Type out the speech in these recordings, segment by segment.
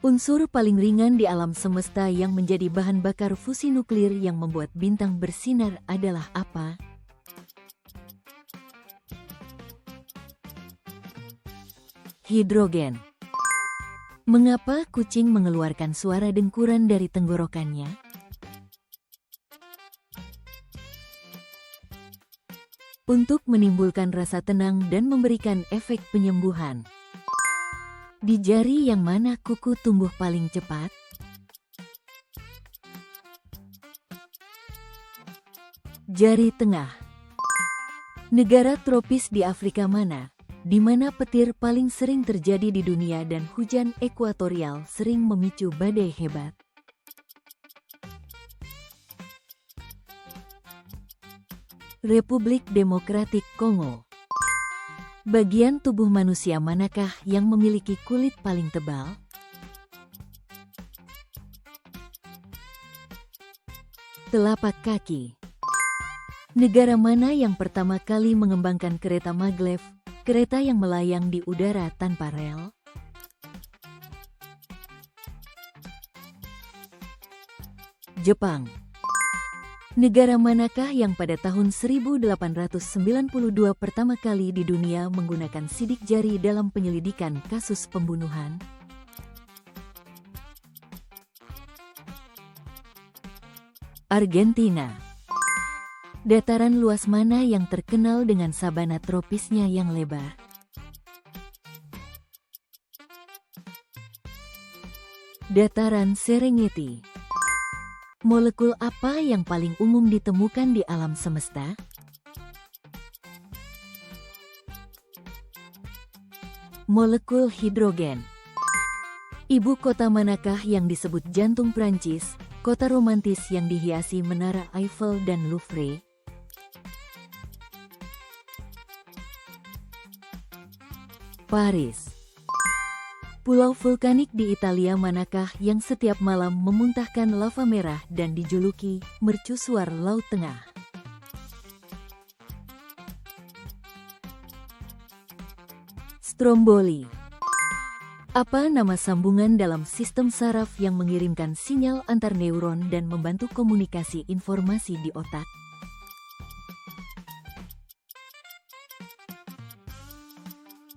Unsur paling ringan di alam semesta yang menjadi bahan bakar fusi nuklir yang membuat bintang bersinar adalah apa? Hidrogen. Mengapa kucing mengeluarkan suara dengkuran dari tenggorokannya? Untuk menimbulkan rasa tenang dan memberikan efek penyembuhan. Di jari yang mana kuku tumbuh paling cepat? Jari tengah. Negara tropis di Afrika mana, di mana petir paling sering terjadi di dunia dan hujan ekuatorial sering memicu badai hebat? Republik Demokratik Kongo. Bagian tubuh manusia manakah yang memiliki kulit paling tebal? Telapak kaki. Negara mana yang pertama kali mengembangkan kereta maglev, kereta yang melayang di udara tanpa rel? Jepang. Negara manakah yang pada tahun 1892 pertama kali di dunia menggunakan sidik jari dalam penyelidikan kasus pembunuhan? Argentina. Dataran luas mana yang terkenal dengan sabana tropisnya yang lebar? Dataran Serengeti. Molekul apa yang paling umum ditemukan di alam semesta? Molekul hidrogen. Ibu kota manakah yang disebut jantung Prancis, kota romantis yang dihiasi Menara Eiffel dan Louvre? Paris. Pulau vulkanik di Italia manakah yang setiap malam memuntahkan lava merah dan dijuluki mercusuar Laut Tengah? Stromboli. Apa nama sambungan dalam sistem saraf yang mengirimkan sinyal antar neuron dan membantu komunikasi informasi di otak?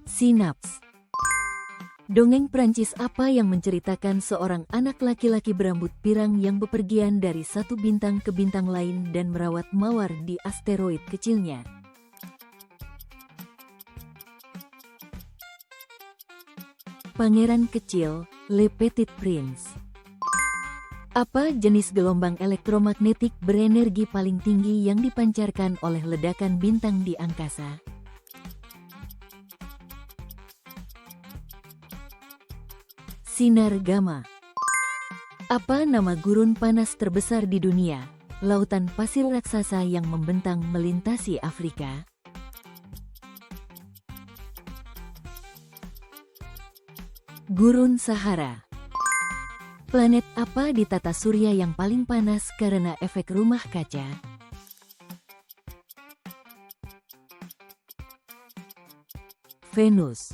Sinaps. Dongeng Prancis apa yang menceritakan seorang anak laki-laki berambut pirang yang bepergian dari satu bintang ke bintang lain dan merawat mawar di asteroid kecilnya? Pangeran Kecil, Le Petit Prince. Apa jenis gelombang elektromagnetik berenergi paling tinggi yang dipancarkan oleh ledakan bintang di angkasa? Sinar gamma. Apa nama gurun panas terbesar di dunia, lautan pasir raksasa yang membentang melintasi Afrika? Gurun Sahara. Planet apa di tata surya yang paling panas karena efek rumah kaca? Venus.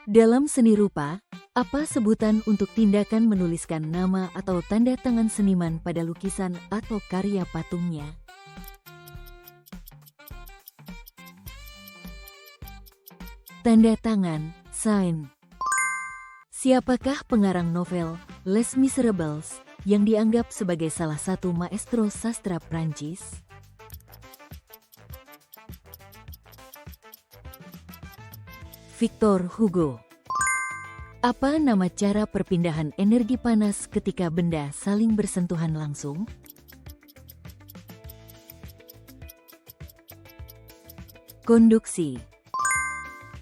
Dalam seni rupa, apa sebutan untuk tindakan menuliskan nama atau tanda tangan seniman pada lukisan atau karya patungnya? Tanda tangan, sign. Siapakah pengarang novel Les Miserables yang dianggap sebagai salah satu maestro sastra Prancis? Victor Hugo. Apa nama cara perpindahan energi panas ketika benda saling bersentuhan langsung? Konduksi.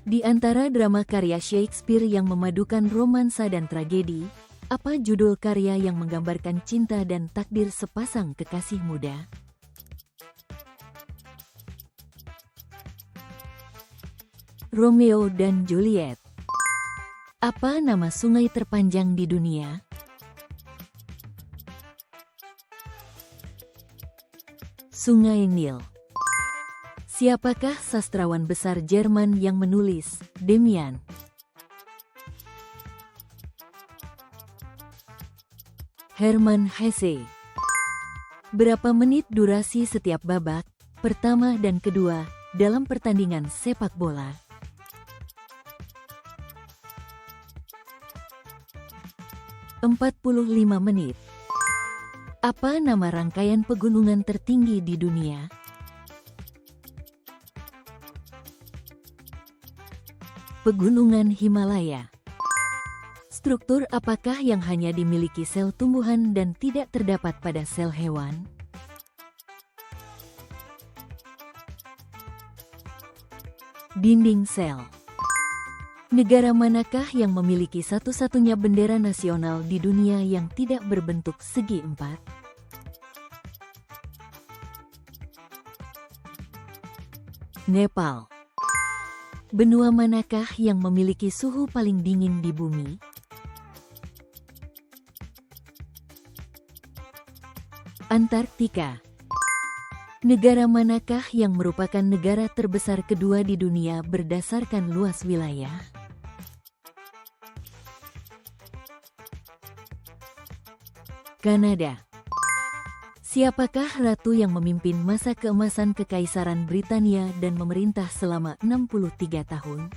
Di antara drama karya Shakespeare yang memadukan romansa dan tragedi, apa judul karya yang menggambarkan cinta dan takdir sepasang kekasih muda? Romeo dan Juliet. Apa nama sungai terpanjang di dunia? Sungai Nil. Siapakah sastrawan besar Jerman yang menulis Demian? Hermann Hesse. Berapa menit durasi setiap babak pertama dan kedua dalam pertandingan sepak bola? 45 menit. Apa nama rangkaian pegunungan tertinggi di dunia? Pegunungan Himalaya. Struktur apakah yang hanya dimiliki sel tumbuhan dan tidak terdapat pada sel hewan? Dinding sel. Negara manakah yang memiliki satu-satunya bendera nasional di dunia yang tidak berbentuk segi empat? Nepal. Benua manakah yang memiliki suhu paling dingin di bumi? Antartika. Negara manakah yang merupakan negara terbesar kedua di dunia berdasarkan luas wilayah? Kanada. Siapakah ratu yang memimpin masa keemasan Kekaisaran Britania dan memerintah selama 63 tahun?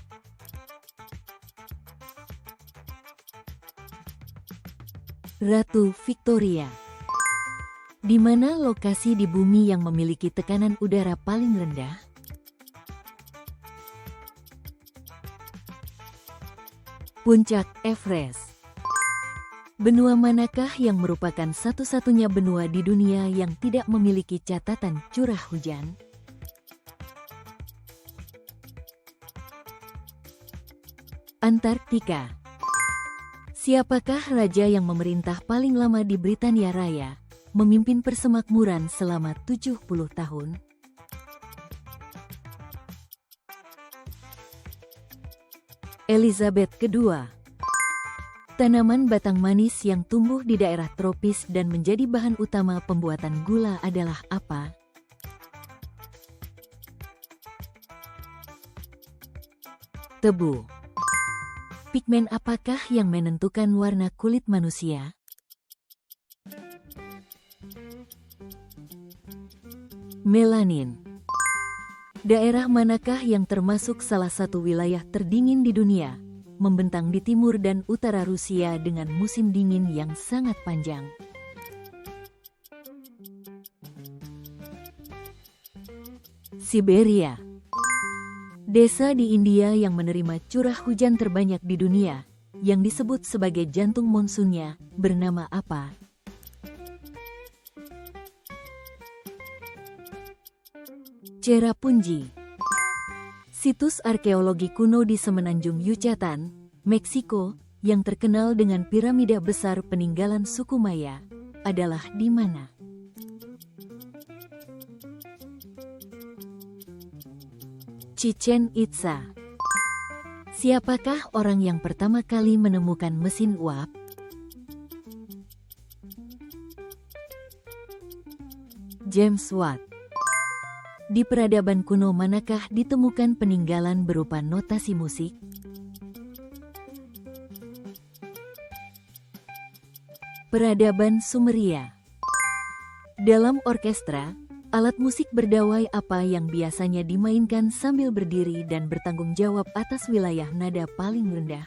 Ratu Victoria. Di mana lokasi di bumi yang memiliki tekanan udara paling rendah? Puncak Everest. Benua manakah yang merupakan satu-satunya benua di dunia yang tidak memiliki catatan curah hujan? Antartika. Siapakah raja yang memerintah paling lama di Britania Raya, memimpin persemakmuran selama 70 tahun? Elizabeth II. Tanaman batang manis yang tumbuh di daerah tropis dan menjadi bahan utama pembuatan gula adalah apa? Tebu. Pigmen apakah yang menentukan warna kulit manusia? Melanin. Daerah manakah yang termasuk salah satu wilayah terdingin di dunia, membentang di timur dan utara Rusia dengan musim dingin yang sangat panjang? Siberia. Desa di India yang menerima curah hujan terbanyak di dunia, yang disebut sebagai jantung monsunnya, bernama apa? Cherrapunji. Situs arkeologi kuno di Semenanjung Yucatan, Meksiko, yang terkenal dengan piramida besar peninggalan suku Maya, adalah di mana? Chichen Itza. Siapakah orang yang pertama kali menemukan mesin uap? James Watt. Di peradaban kuno manakah ditemukan peninggalan berupa notasi musik? Peradaban Sumeria. Dalam orkestra, alat musik berdawai apa yang biasanya dimainkan sambil berdiri dan bertanggung jawab atas wilayah nada paling rendah?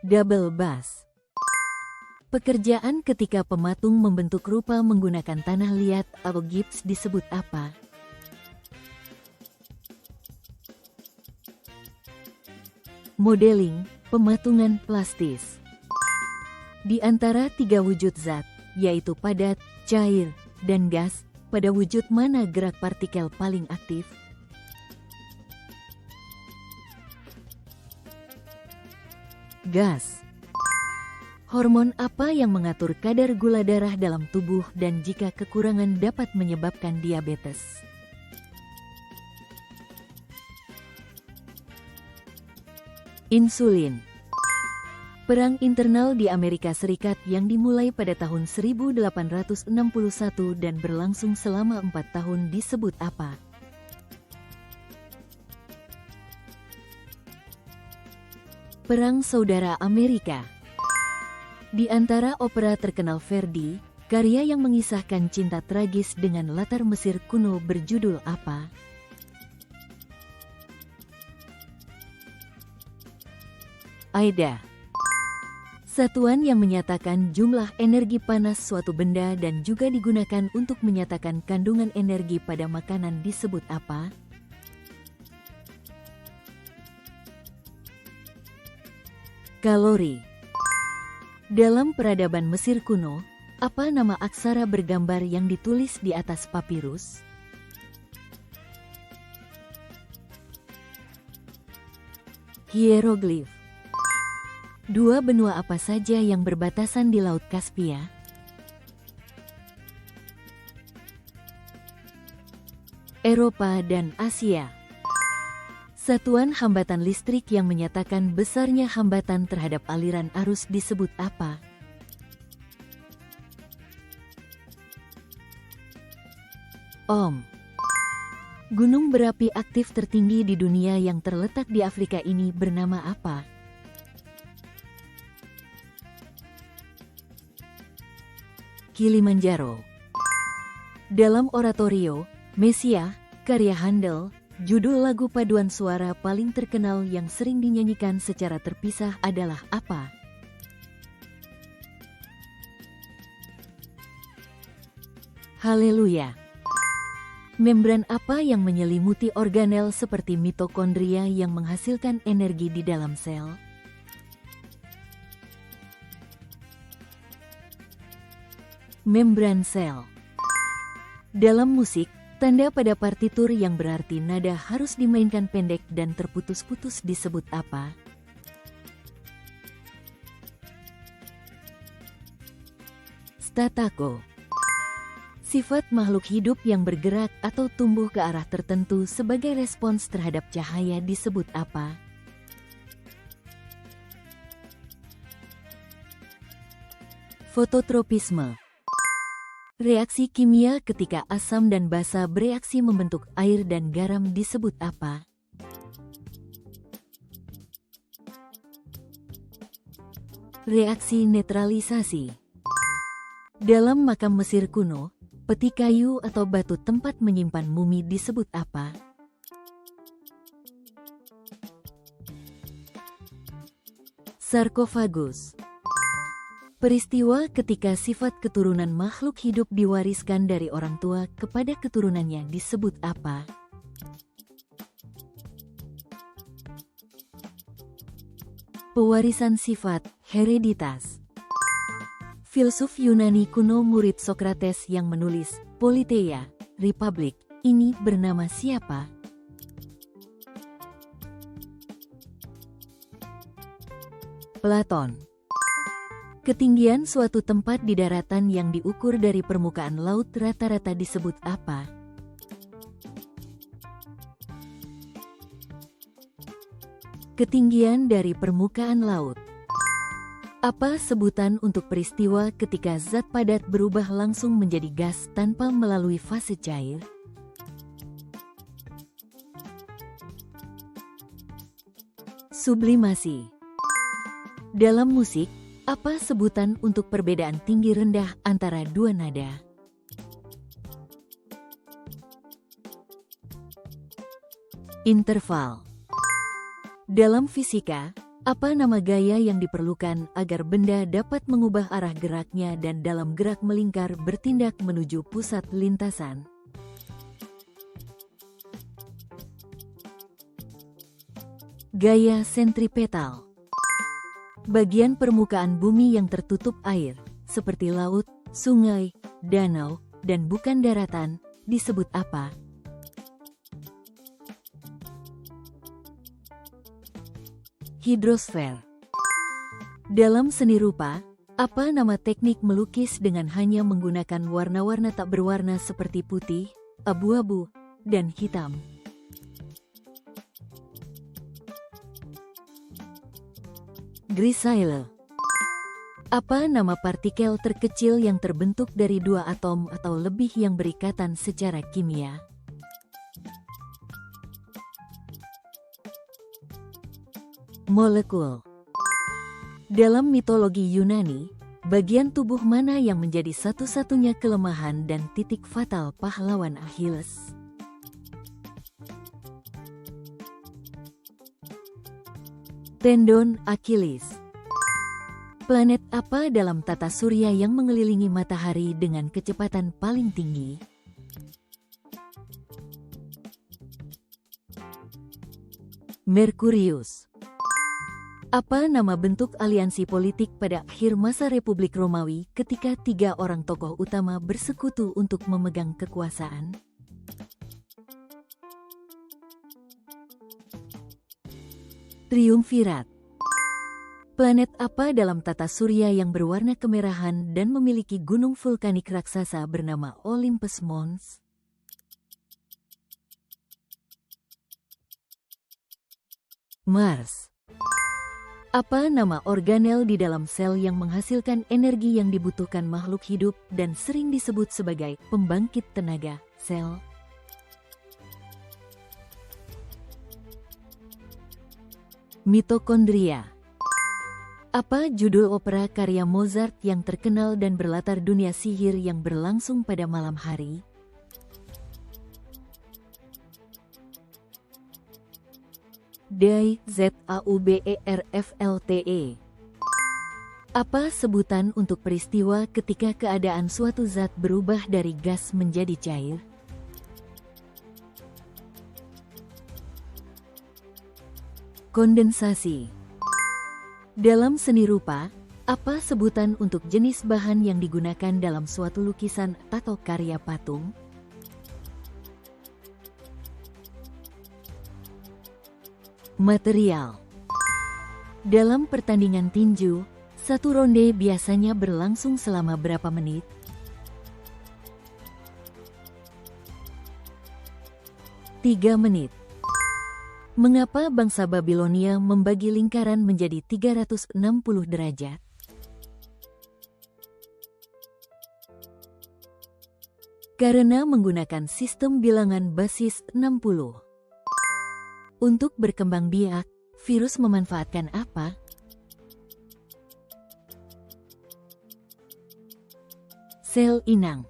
Double bass. Pekerjaan ketika pematung membentuk rupa menggunakan tanah liat atau gips disebut apa? Modeling, pematungan plastis. Di antara tiga wujud zat, yaitu padat, cair, dan gas, pada wujud mana gerak partikel paling aktif? Gas. Hormon apa yang mengatur kadar gula darah dalam tubuh dan jika kekurangan dapat menyebabkan diabetes? Insulin. Perang internal di Amerika Serikat yang dimulai pada tahun 1861 dan berlangsung selama 4 tahun disebut apa? Perang Saudara Amerika. Di antara opera terkenal Verdi, karya yang mengisahkan cinta tragis dengan latar Mesir kuno berjudul apa? Aida. Satuan yang menyatakan jumlah energi panas suatu benda dan juga digunakan untuk menyatakan kandungan energi pada makanan disebut apa? Kalori. Dalam peradaban Mesir kuno, apa nama aksara bergambar yang ditulis di atas papirus? Hieroglif. Dua benua apa saja yang berbatasan di Laut Kaspia? Eropa dan Asia. Satuan hambatan listrik yang menyatakan besarnya hambatan terhadap aliran arus disebut apa? Ohm. Gunung berapi aktif tertinggi di dunia yang terletak di Afrika ini bernama apa? Kilimanjaro. Dalam oratorio, Messiah, karya Handel, judul lagu paduan suara paling terkenal yang sering dinyanyikan secara terpisah adalah apa? Haleluya. Membran apa yang menyelimuti organel seperti mitokondria yang menghasilkan energi di dalam sel? Membran sel. Dalam musik, tanda pada partitur yang berarti nada harus dimainkan pendek dan terputus-putus disebut apa? Staccato. Sifat makhluk hidup yang bergerak atau tumbuh ke arah tertentu sebagai respons terhadap cahaya disebut apa? Fototropisme. Reaksi kimia ketika asam dan basa bereaksi membentuk air dan garam disebut apa? Reaksi netralisasi. Dalam makam Mesir kuno, peti kayu atau batu tempat menyimpan mumi disebut apa? Sarkofagus. Peristiwa ketika sifat keturunan makhluk hidup diwariskan dari orang tua kepada keturunannya disebut apa? Pewarisan sifat, hereditas. Filsuf Yunani kuno murid Sokrates yang menulis Politeia, Republik, ini bernama siapa? Platon. Ketinggian suatu tempat di daratan yang diukur dari permukaan laut rata-rata disebut apa? Ketinggian dari permukaan laut. Apa sebutan untuk peristiwa ketika zat padat berubah langsung menjadi gas tanpa melalui fase cair? Sublimasi. Dalam musik, apa sebutan untuk perbedaan tinggi rendah antara dua nada? Interval. Dalam fisika, apa nama gaya yang diperlukan agar benda dapat mengubah arah geraknya dan dalam gerak melingkar bertindak menuju pusat lintasan? Gaya sentripetal. Bagian permukaan bumi yang tertutup air, seperti laut, sungai, danau, dan bukan daratan, disebut apa? Hidrosfer. Dalam seni rupa, apa nama teknik melukis dengan hanya menggunakan warna-warna tak berwarna seperti putih, abu-abu, dan hitam? Grisaille. Apa nama partikel terkecil yang terbentuk dari dua atom atau lebih yang berikatan secara kimia? Molekul. Dalam mitologi Yunani, bagian tubuh mana yang menjadi satu-satunya kelemahan dan titik fatal pahlawan Achilles? Tendon Achilles. Planet apa dalam tata surya yang mengelilingi matahari dengan kecepatan paling tinggi? Merkurius. Apa nama bentuk aliansi politik pada akhir masa Republik Romawi ketika 3 orang tokoh utama bersekutu untuk memegang kekuasaan? Triumvirat. Planet apa dalam tata surya yang berwarna kemerahan dan memiliki gunung vulkanik raksasa bernama Olympus Mons? Mars. Apa nama organel di dalam sel yang menghasilkan energi yang dibutuhkan makhluk hidup dan sering disebut sebagai pembangkit tenaga sel? Mitokondria. Apa judul opera karya Mozart yang terkenal dan berlatar dunia sihir yang berlangsung pada malam hari? Die Zauberflte. Apa sebutan untuk peristiwa ketika keadaan suatu zat berubah dari gas menjadi cair? Kondensasi. Dalam seni rupa, apa sebutan untuk jenis bahan yang digunakan dalam suatu lukisan atau karya patung? Material. Dalam pertandingan tinju, satu ronde biasanya berlangsung selama berapa menit? 3 menit. Mengapa bangsa Babilonia membagi lingkaran menjadi 360 derajat? Karena menggunakan sistem bilangan basis 60. Untuk berkembang biak, virus memanfaatkan apa? Sel inang.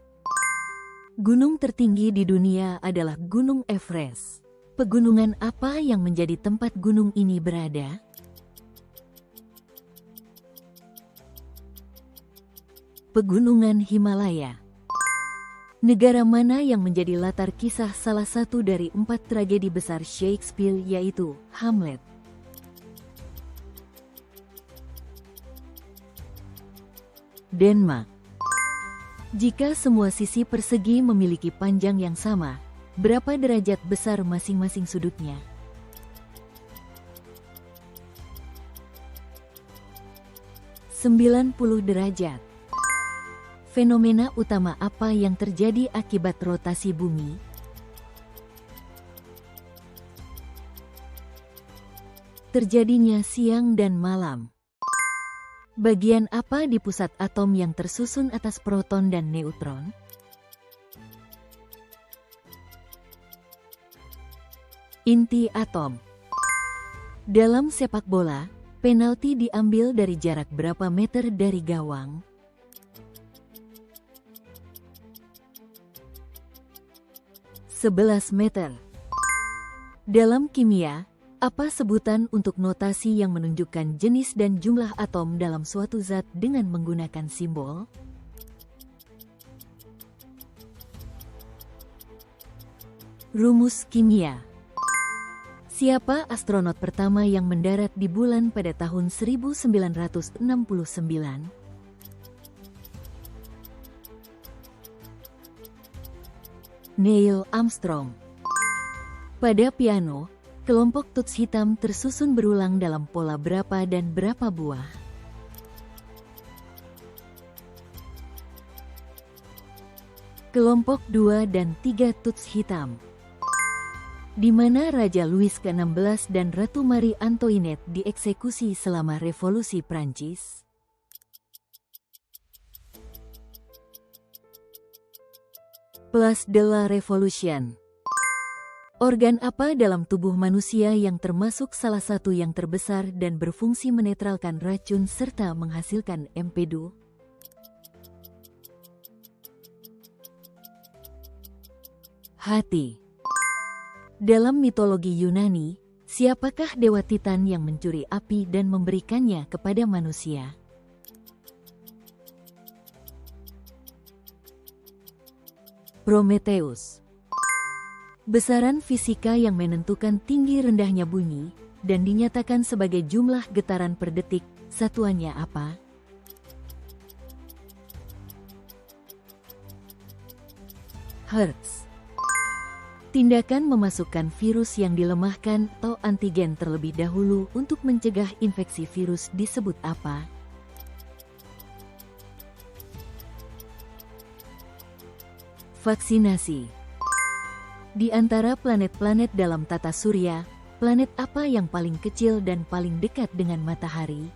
Gunung tertinggi di dunia adalah Gunung Everest. Pegunungan apa yang menjadi tempat gunung ini berada? Pegunungan Himalaya. Negara mana yang menjadi latar kisah salah satu dari 4 tragedi besar Shakespeare, yaitu Hamlet? Denmark. Jika semua sisi persegi memiliki panjang yang sama, berapa derajat besar masing-masing sudutnya? 90 derajat. Fenomena utama apa yang terjadi akibat rotasi bumi? Terjadinya siang dan malam. Bagian apa di pusat atom yang tersusun atas proton dan neutron? Inti atom. Dalam sepak bola, penalti diambil dari jarak berapa meter dari gawang? 11 meter. Dalam kimia, apa sebutan untuk notasi yang menunjukkan jenis dan jumlah atom dalam suatu zat dengan menggunakan simbol? Rumus kimia. Siapa astronot pertama yang mendarat di bulan pada tahun 1969? Neil Armstrong. Pada piano, kelompok tuts hitam tersusun berulang dalam pola berapa dan berapa buah? Kelompok 2 dan 3 tuts hitam. Di mana Raja Louis ke-16 dan Ratu Marie Antoinette dieksekusi selama Revolusi Prancis? Place de la Révolution. Organ apa dalam tubuh manusia yang termasuk salah satu yang terbesar dan berfungsi menetralkan racun serta menghasilkan empedu? Hati. Dalam mitologi Yunani, siapakah dewa Titan yang mencuri api dan memberikannya kepada manusia? Prometheus. Besaran fisika yang menentukan tinggi rendahnya bunyi dan dinyatakan sebagai jumlah getaran per detik, satuannya apa? Hertz. Tindakan memasukkan virus yang dilemahkan atau antigen terlebih dahulu untuk mencegah infeksi virus disebut apa? Vaksinasi. Di antara planet-planet dalam tata surya, planet apa yang paling kecil dan paling dekat dengan matahari?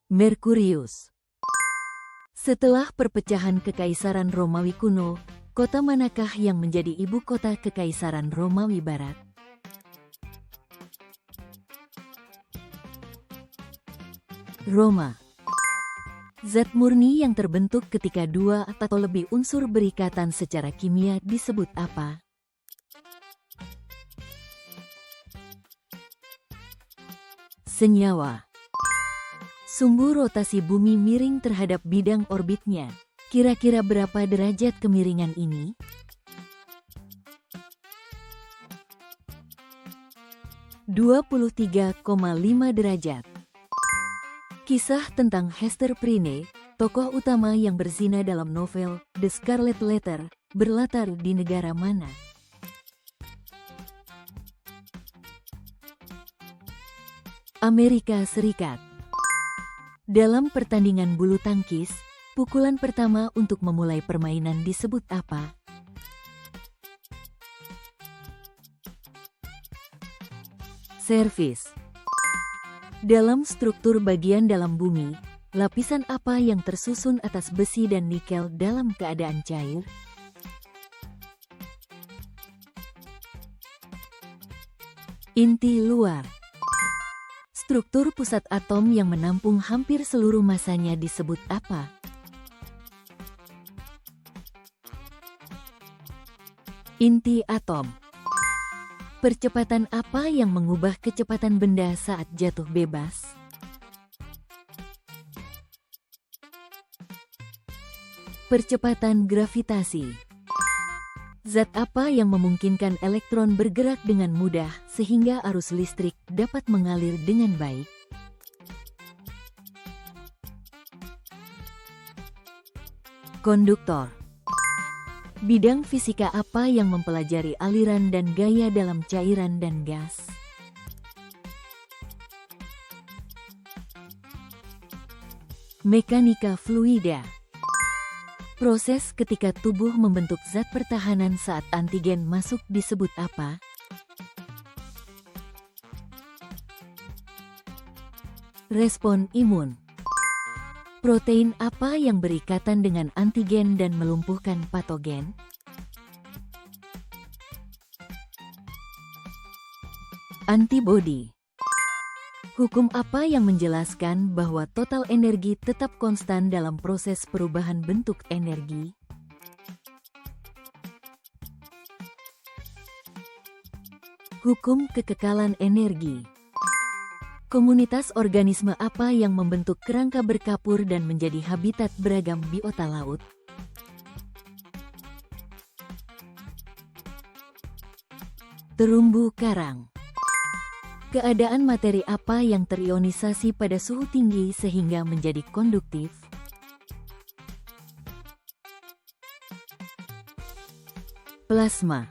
Merkurius. Setelah perpecahan Kekaisaran Romawi kuno, kota manakah yang menjadi ibu kota Kekaisaran Romawi Barat? Roma. Zat murni yang terbentuk ketika dua atau lebih unsur berikatan secara kimia disebut apa? Senyawa. Sumbu rotasi bumi miring terhadap bidang orbitnya. Kira-kira berapa derajat kemiringan ini? (23,5 derajat). Kisah tentang Hester Prynne, tokoh utama yang berzina dalam novel The Scarlet Letter, berlatar di negara mana? Amerika Serikat. Dalam pertandingan bulu tangkis, pukulan pertama untuk memulai permainan disebut apa? Servis. Dalam struktur bagian dalam bumi, lapisan apa yang tersusun atas besi dan nikel dalam keadaan cair? Inti luar. Struktur pusat atom yang menampung hampir seluruh masanya disebut apa? Inti atom. Percepatan apa yang mengubah kecepatan benda saat jatuh bebas? Percepatan gravitasi. Zat apa yang memungkinkan elektron bergerak dengan mudah sehingga arus listrik dapat mengalir dengan baik? Konduktor. Bidang fisika apa yang mempelajari aliran dan gaya dalam cairan dan gas? Mekanika fluida. Proses ketika tubuh membentuk zat pertahanan saat antigen masuk disebut apa? Respon imun. Protein apa yang berikatan dengan antigen dan melumpuhkan patogen? Antibodi. Hukum apa yang menjelaskan bahwa total energi tetap konstan dalam proses perubahan bentuk energi? Hukum kekekalan energi. Komunitas organisme apa yang membentuk kerangka berkapur dan menjadi habitat beragam biota laut? Terumbu karang. Keadaan materi apa yang terionisasi pada suhu tinggi sehingga menjadi konduktif? Plasma.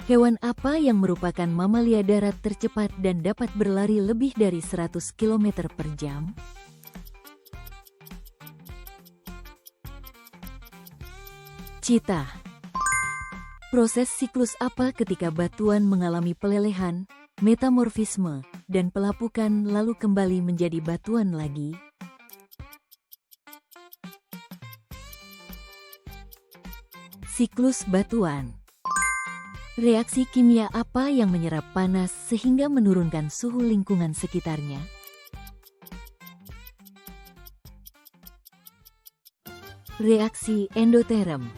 Hewan apa yang merupakan mamalia darat tercepat dan dapat berlari lebih dari 100 km per jam? Cheetah. Proses siklus apa ketika batuan mengalami pelelehan, metamorfisme, dan pelapukan lalu kembali menjadi batuan lagi? Siklus batuan. Reaksi kimia apa yang menyerap panas sehingga menurunkan suhu lingkungan sekitarnya? Reaksi endoterm.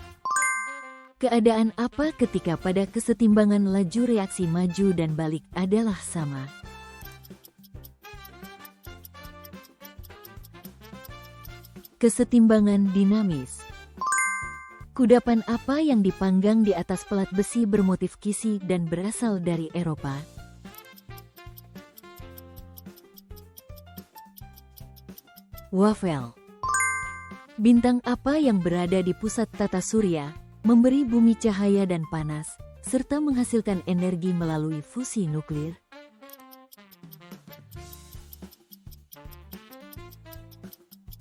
Keadaan apa ketika pada kesetimbangan laju reaksi maju dan balik adalah sama? Kesetimbangan dinamis. Kudapan apa yang dipanggang di atas pelat besi bermotif kisi dan berasal dari Eropa? Wafel. Bintang apa yang berada di pusat tata surya, memberi bumi cahaya dan panas, serta menghasilkan energi melalui fusi nuklir?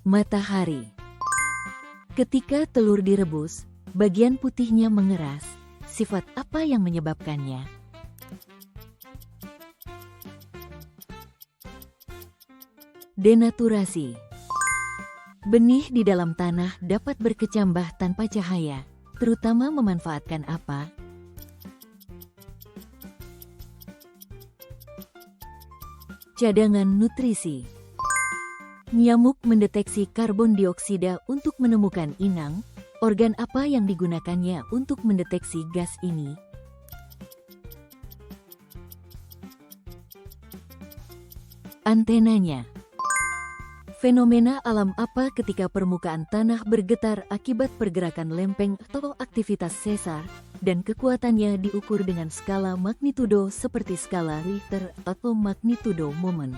Matahari. Ketika telur direbus, bagian putihnya mengeras. Sifat apa yang menyebabkannya? Denaturasi. Benih di dalam tanah dapat berkecambah tanpa cahaya, terutama memanfaatkan apa? Cadangan nutrisi. Nyamuk mendeteksi karbon dioksida untuk menemukan inang. Organ apa yang digunakannya untuk mendeteksi gas ini? Antenanya. Fenomena alam apa ketika permukaan tanah bergetar akibat pergerakan lempeng atau aktivitas sesar, dan kekuatannya diukur dengan skala magnitudo seperti skala Richter atau magnitudo momen?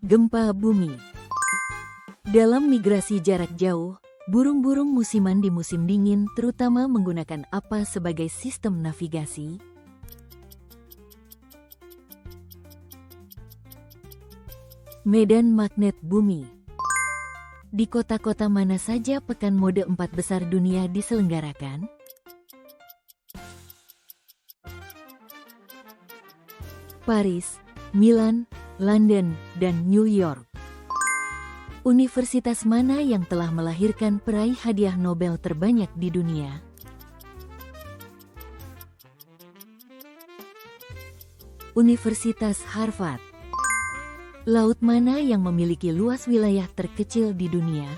Gempa bumi. Dalam migrasi jarak jauh, burung-burung musiman di musim dingin terutama menggunakan apa sebagai sistem navigasi? Medan magnet bumi. Di kota-kota mana saja pekan mode 4 besar dunia diselenggarakan? Paris, Milan, London, dan New York. Universitas mana yang telah melahirkan peraih hadiah Nobel terbanyak di dunia? Universitas Harvard. Laut mana yang memiliki luas wilayah terkecil di dunia?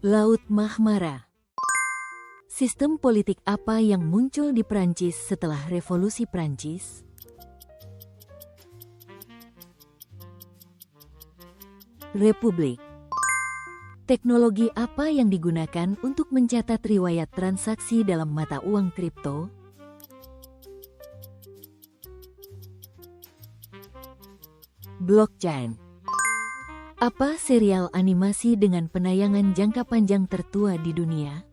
Laut Mahmara. Sistem politik apa yang muncul di Prancis setelah Revolusi Prancis? Republik. Teknologi apa yang digunakan untuk mencatat riwayat transaksi dalam mata uang kripto? Blockchain. Apa serial animasi dengan penayangan jangka panjang tertua di dunia?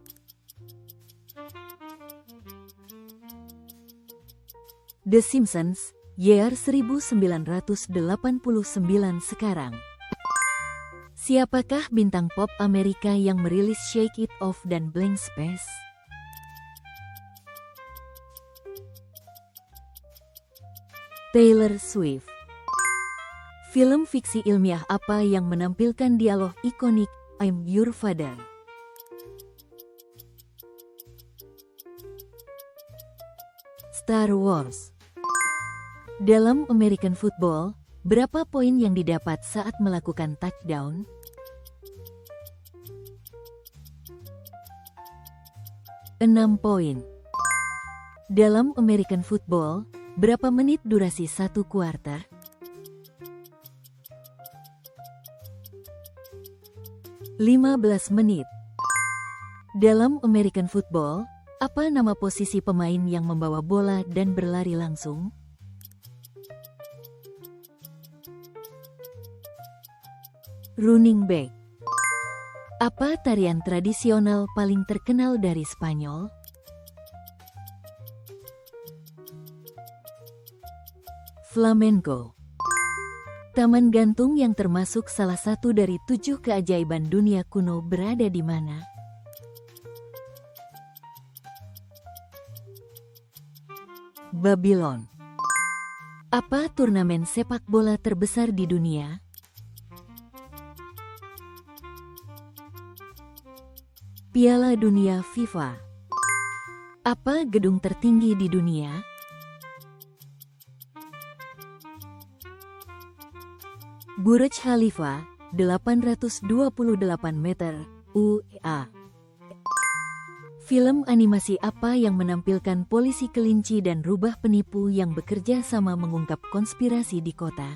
The Simpsons, year 1989 sekarang. Siapakah bintang pop Amerika yang merilis Shake It Off dan Blank Space? Taylor Swift. Film fiksi ilmiah apa yang menampilkan dialog ikonik I'm Your Father? Star Wars. Dalam American football, berapa poin yang didapat saat melakukan touchdown? 6 poin. Dalam American football, berapa menit durasi satu kuarter? 15 menit. Dalam American football, apa nama posisi pemain yang membawa bola dan berlari langsung? Running back. Apa tarian tradisional paling terkenal dari Spanyol? Flamenco. Taman gantung yang termasuk salah satu dari 7 keajaiban dunia kuno berada di mana? Babylon. Apa turnamen sepak bola terbesar di dunia? Piala Dunia FIFA. Apa gedung tertinggi di dunia? Burj Khalifa, 828 meter, UEA. Film animasi apa yang menampilkan polisi kelinci dan rubah penipu yang bekerja sama mengungkap konspirasi di kota?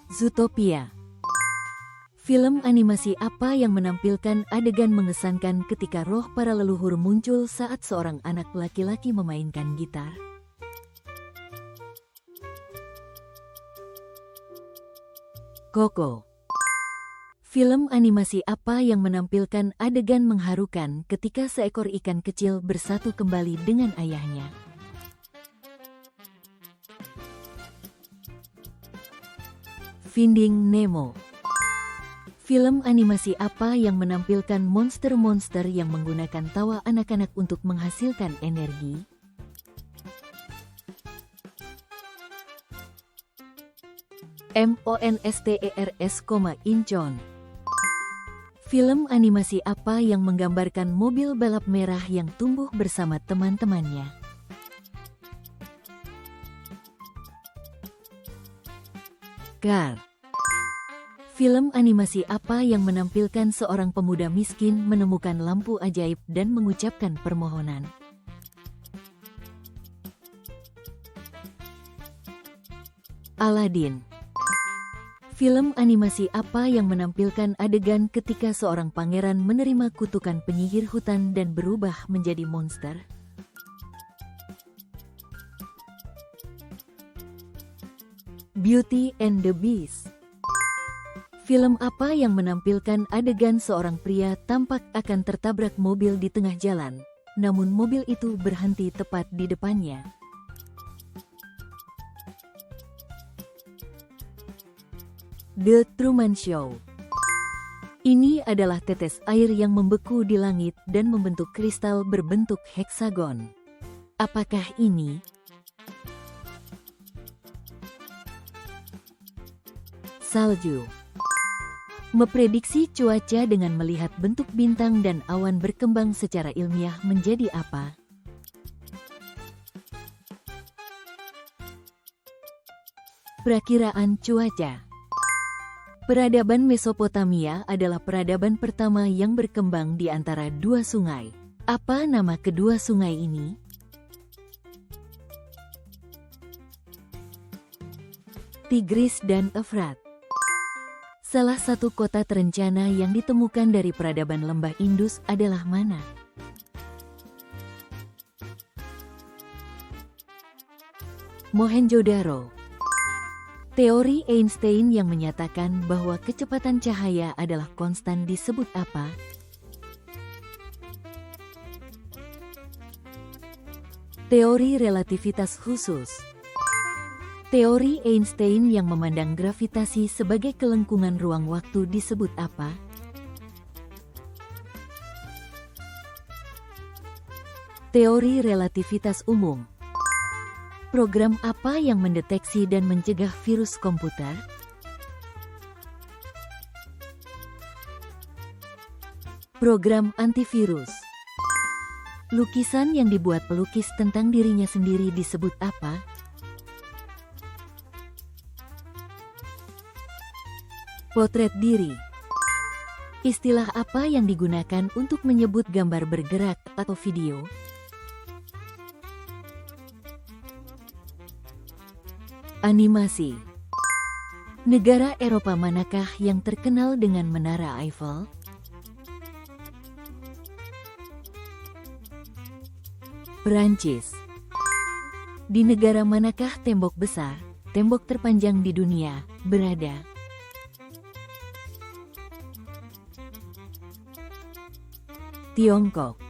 Zootopia. Film animasi apa yang menampilkan adegan mengesankan ketika roh para leluhur muncul saat seorang anak laki-laki memainkan gitar? Coco. Film animasi apa yang menampilkan adegan mengharukan ketika seekor ikan kecil bersatu kembali dengan ayahnya? Finding Nemo. Film animasi apa yang menampilkan monster-monster yang menggunakan tawa anak-anak untuk menghasilkan energi? Monsters, Incheon. Film animasi apa yang menggambarkan mobil balap merah yang tumbuh bersama teman-temannya? Car. Film animasi apa yang menampilkan seorang pemuda miskin menemukan lampu ajaib dan mengucapkan permohonan? Aladdin. Film animasi apa yang menampilkan adegan ketika seorang pangeran menerima kutukan penyihir hutan dan berubah menjadi monster? Beauty and the Beast. Film apa yang menampilkan adegan seorang pria tampak akan tertabrak mobil di tengah jalan, namun mobil itu berhenti tepat di depannya? The Truman Show. Ini adalah tetes air yang membeku di langit dan membentuk kristal berbentuk heksagon. Apakah ini? Salju. Memprediksi cuaca dengan melihat bentuk bintang dan awan berkembang secara ilmiah menjadi apa? Perakiraan cuaca. Peradaban Mesopotamia adalah peradaban pertama yang berkembang di antara dua sungai. Apa nama kedua sungai ini? Tigris dan Efrat. Salah satu kota terencana yang ditemukan dari peradaban lembah Indus adalah mana? Mohenjo-daro. Teori Einstein yang menyatakan bahwa kecepatan cahaya adalah konstan disebut apa? Teori relativitas khusus. Teori Einstein yang memandang gravitasi sebagai kelengkungan ruang waktu disebut apa? Teori relativitas umum. Program apa yang mendeteksi dan mencegah virus komputer? Program antivirus. Lukisan yang dibuat pelukis tentang dirinya sendiri disebut apa? Potret diri. Istilah apa yang digunakan untuk menyebut gambar bergerak atau video? Animasi. Negara Eropa manakah yang terkenal dengan Menara Eiffel? Perancis. Di negara manakah tembok besar, tembok terpanjang di dunia, berada? Tiongkok.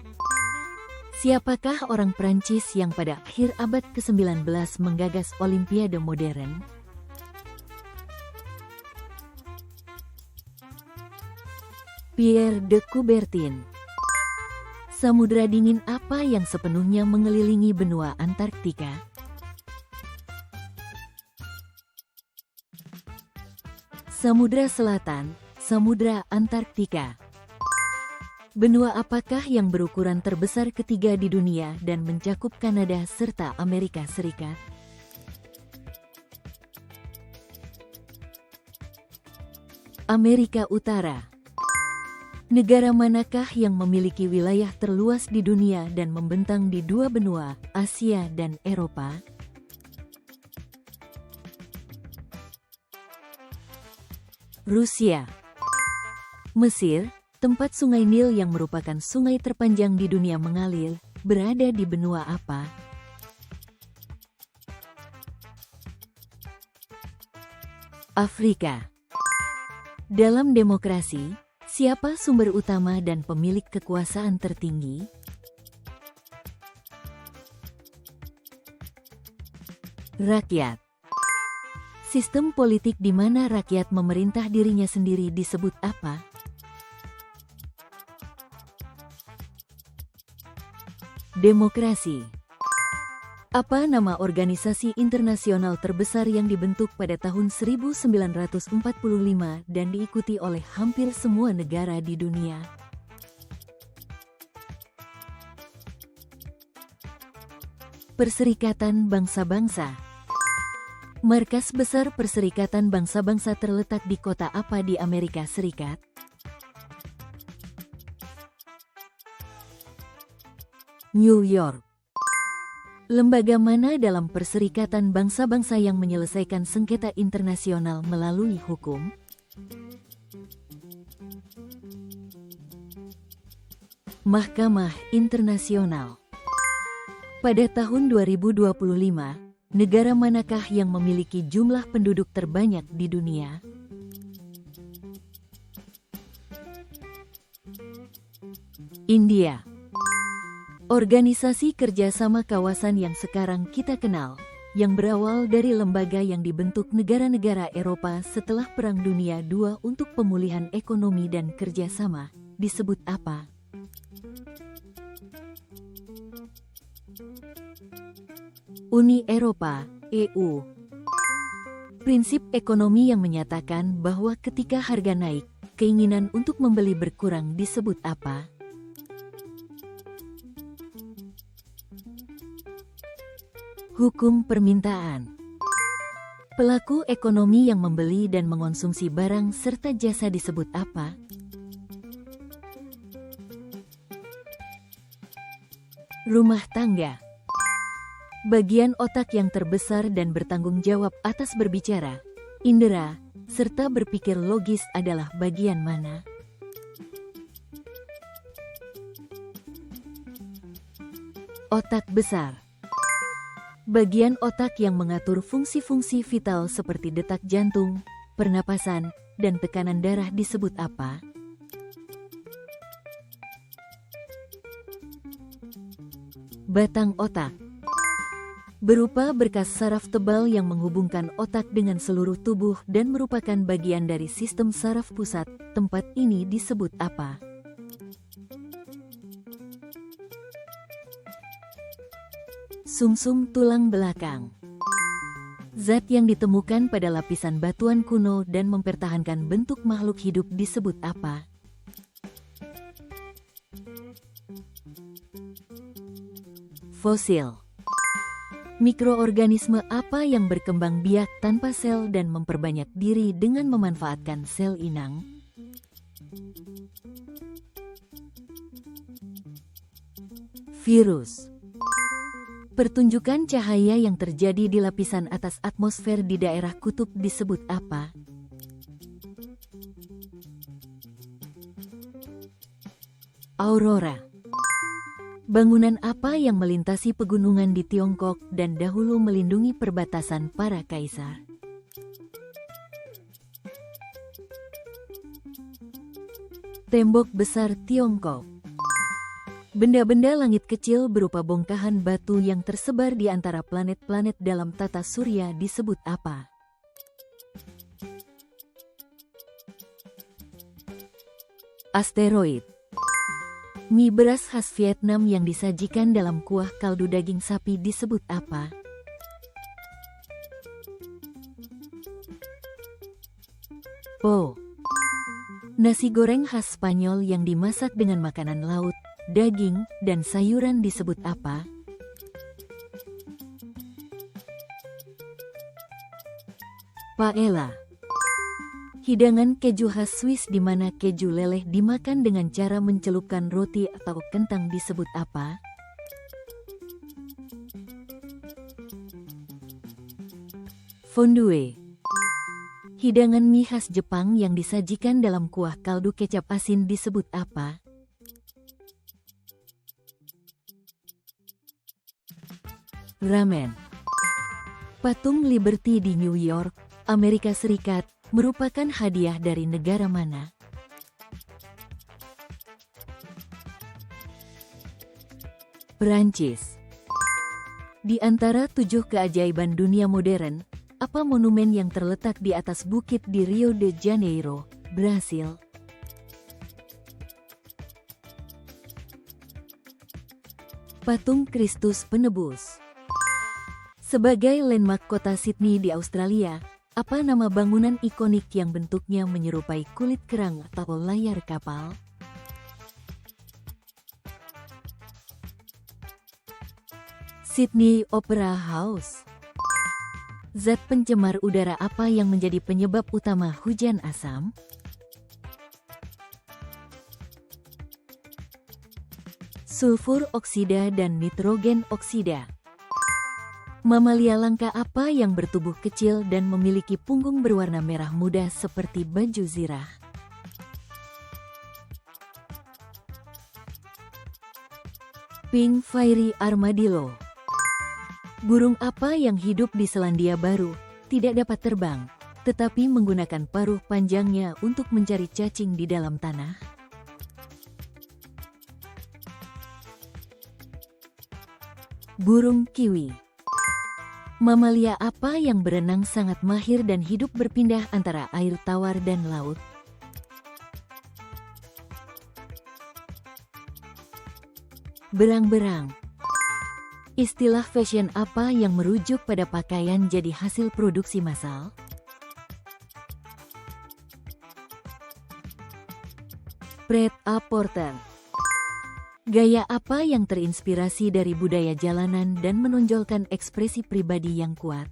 Siapakah orang Prancis yang pada akhir abad ke-19 menggagas Olimpiade modern? Pierre de Coubertin. Samudra dingin apa yang sepenuhnya mengelilingi benua Antarktika? Samudra Selatan, Samudra Antarktika. Benua apakah yang berukuran terbesar ketiga di dunia dan mencakup Kanada serta Amerika Serikat? Amerika Utara. Negara manakah yang memiliki wilayah terluas di dunia dan membentang di dua benua, Asia dan Eropa? Rusia. Mesir, tempat Sungai Nil yang merupakan sungai terpanjang di dunia mengalir, berada di benua apa? Afrika. Dalam demokrasi, siapa sumber utama dan pemilik kekuasaan tertinggi? Rakyat. Sistem politik di mana rakyat memerintah dirinya sendiri disebut apa? Demokrasi. Apa nama organisasi internasional terbesar yang dibentuk pada tahun 1945 dan diikuti oleh hampir semua negara di dunia? Perserikatan Bangsa-Bangsa. Markas besar Perserikatan Bangsa-Bangsa terletak di kota apa di Amerika Serikat? New York. Lembaga mana dalam Perserikatan Bangsa-Bangsa yang menyelesaikan sengketa internasional melalui hukum? Mahkamah Internasional. Pada tahun 2025, negara manakah yang memiliki jumlah penduduk terbanyak di dunia? India. Organisasi kerjasama kawasan yang sekarang kita kenal, yang berawal dari lembaga yang dibentuk negara-negara Eropa setelah Perang Dunia II untuk pemulihan ekonomi dan kerjasama, disebut apa? Uni Eropa, EU. Prinsip ekonomi yang menyatakan bahwa ketika harga naik, keinginan untuk membeli berkurang disebut apa? Hukum permintaan. Pelaku ekonomi yang membeli dan mengonsumsi barang serta jasa disebut apa? Rumah tangga. Bagian otak yang terbesar dan bertanggung jawab atas berbicara, indera, serta berpikir logis adalah bagian mana? Otak besar. Bagian otak yang mengatur fungsi-fungsi vital seperti detak jantung, pernapasan, dan tekanan darah disebut apa? Batang otak. Berupa berkas saraf tebal yang menghubungkan otak dengan seluruh tubuh dan merupakan bagian dari sistem saraf pusat, tempat ini disebut apa? Sumsum tulang belakang. Zat yang ditemukan pada lapisan batuan kuno dan mempertahankan bentuk makhluk hidup disebut apa? Fosil. Mikroorganisme apa yang berkembang biak tanpa sel dan memperbanyak diri dengan memanfaatkan sel inang? Virus. Pertunjukan cahaya yang terjadi di lapisan atas atmosfer di daerah kutub disebut apa? Aurora. Bangunan apa yang melintasi pegunungan di Tiongkok dan dahulu melindungi perbatasan para kaisar? Tembok besar Tiongkok. Benda-benda langit kecil berupa bongkahan batu yang tersebar di antara planet-planet dalam tata surya disebut apa? Asteroid. Mie beras khas Vietnam yang disajikan dalam kuah kaldu daging sapi disebut apa? Po. Nasi goreng khas Spanyol yang dimasak dengan makanan laut, daging, dan sayuran disebut apa? Paella. Hidangan keju khas Swiss di mana keju leleh dimakan dengan cara mencelupkan roti atau kentang disebut apa? Fondue. Hidangan mie khas Jepang yang disajikan dalam kuah kaldu kecap asin disebut apa? Ramen. Patung Liberty di New York, Amerika Serikat, merupakan hadiah dari negara mana? Perancis. Di antara 7 keajaiban dunia modern, apa monumen yang terletak di atas bukit di Rio de Janeiro, Brasil? Patung Kristus Penebus. Sebagai landmark kota Sydney di Australia, apa nama bangunan ikonik yang bentuknya menyerupai kulit kerang atau layar kapal? Sydney Opera House. Zat pencemar udara apa yang menjadi penyebab utama hujan asam? Sulfur oksida dan nitrogen oksida. Mamalia langka apa yang bertubuh kecil dan memiliki punggung berwarna merah muda seperti baju zirah? Pink Fairy Armadillo. Burung apa yang hidup di Selandia Baru, tidak dapat terbang, tetapi menggunakan paruh panjangnya untuk mencari cacing di dalam tanah? Burung kiwi. Mamalia apa yang berenang sangat mahir dan hidup berpindah antara air tawar dan laut? Berang-berang. Istilah fashion apa yang merujuk pada pakaian jadi hasil produksi massal? Pret-a-porter. Gaya apa yang terinspirasi dari budaya jalanan dan menonjolkan ekspresi pribadi yang kuat?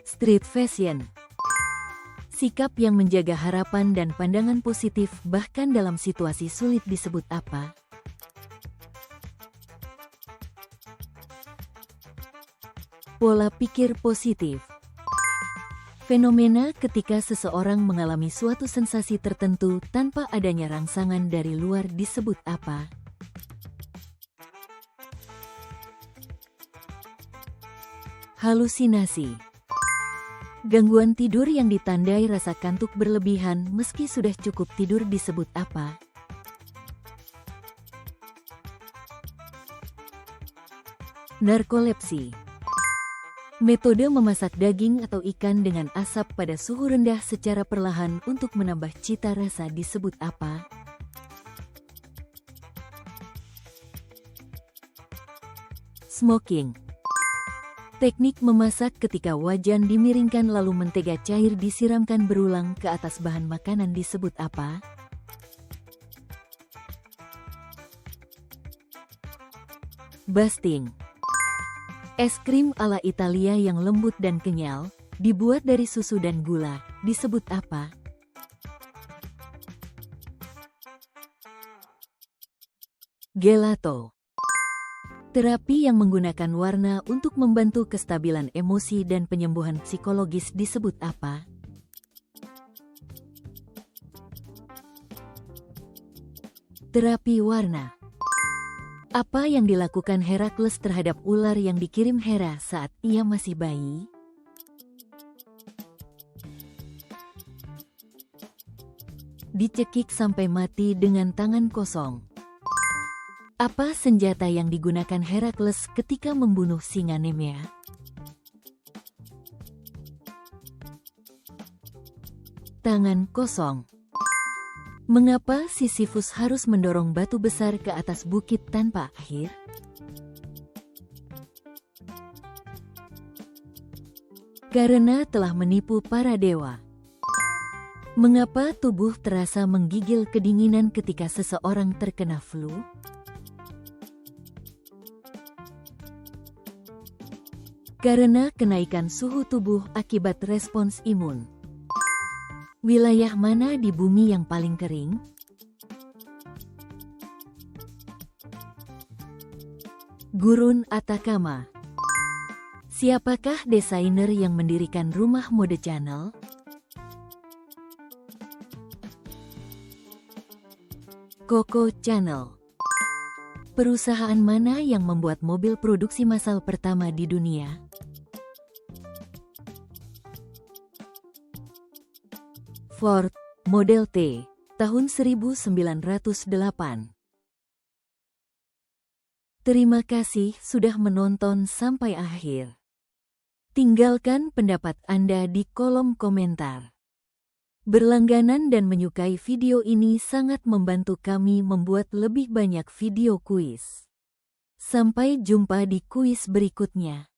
Street fashion. Sikap yang menjaga harapan dan pandangan positif bahkan dalam situasi sulit disebut apa? Pola pikir positif. Fenomena ketika seseorang mengalami suatu sensasi tertentu tanpa adanya rangsangan dari luar disebut apa? Halusinasi. Gangguan tidur yang ditandai rasa kantuk berlebihan meski sudah cukup tidur disebut apa? Narkolepsi. Metode memasak daging atau ikan dengan asap pada suhu rendah secara perlahan untuk menambah cita rasa disebut apa? Smoking. Teknik memasak ketika wajan dimiringkan lalu mentega cair disiramkan berulang ke atas bahan makanan disebut apa? Basting. Es krim ala Italia yang lembut dan kenyal, dibuat dari susu dan gula, disebut apa? Gelato. Terapi yang menggunakan warna untuk membantu kestabilan emosi dan penyembuhan psikologis disebut apa? Terapi warna. Apa yang dilakukan Herakles terhadap ular yang dikirim Hera saat ia masih bayi? Dicekik sampai mati dengan tangan kosong. Apa senjata yang digunakan Herakles ketika membunuh singa Nemea? Tangan kosong. Mengapa Sisyphus harus mendorong batu besar ke atas bukit tanpa akhir? Karena telah menipu para dewa. Mengapa tubuh terasa menggigil kedinginan ketika seseorang terkena flu? Karena kenaikan suhu tubuh akibat respons imun. Wilayah mana di bumi yang paling kering? Gurun Atacama. Siapakah desainer yang mendirikan rumah mode Chanel? Coco Chanel. Perusahaan mana yang membuat mobil produksi massal pertama di dunia? Ford Model T, tahun 1908. Terima kasih sudah menonton sampai akhir. Tinggalkan pendapat Anda di kolom komentar. Berlangganan dan menyukai video ini sangat membantu kami membuat lebih banyak video kuis. Sampai jumpa di kuis berikutnya.